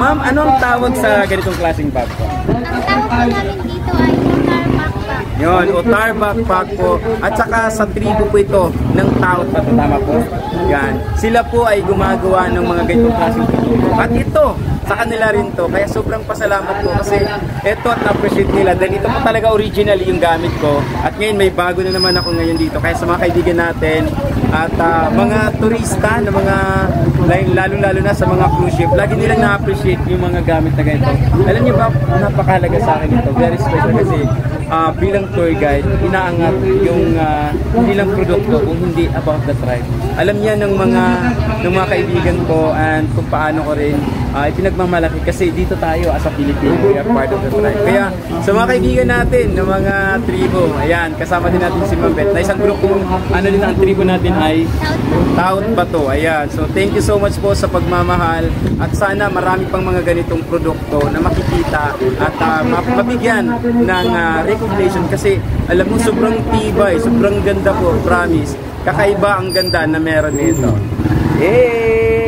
Ma'am, anong tawag sa ganitong klaseng bag po? Ang tawag po namin dito ay Otar Backpack. Yun, Otar Backpack po. At saka sa tribo po ito ng Taot pa, tama po? Yan. Sila po ay gumagawa ng mga ganitong klaseng produkto. At ito, sa kanila rin to. Kaya sobrang pasalamat po kasi ito at na-appreciate nila. Dahil ito po talaga originally yung gamit ko. At ngayon may bago na naman ako ngayon dito. Kaya sa mga kaibigan natin at mga turista na mga lalo-lalo na sa mga cruise ship, lagi nilang na-appreciate yung mga gamit na ganito. Alam niyo ba, napakahalaga sa akin ito. Very special kasi bilang tour guide, inaangat yung hindi lang produkto kung hindi about the tribe. Alam niya ng mga kaibigan ko and kung paano ko rin ipinagmamalaki kasi dito tayo as a Filipino, we are part of the tribe. Kaya sa mga kaibigan natin ng mga tribo, ayan, kasama din natin si Ma'am Beth na isang grupo, din ang tribo natin ay Taot Bato. Ayan, so thank you so much po sa pagmamahal at sana marami pang mga ganitong produkto na makikita at mabigyan ng recognition kasi alam mo sobrang tibay, sobrang ganda po, promise. Kakaiba ang ganda na meron nito. Hey!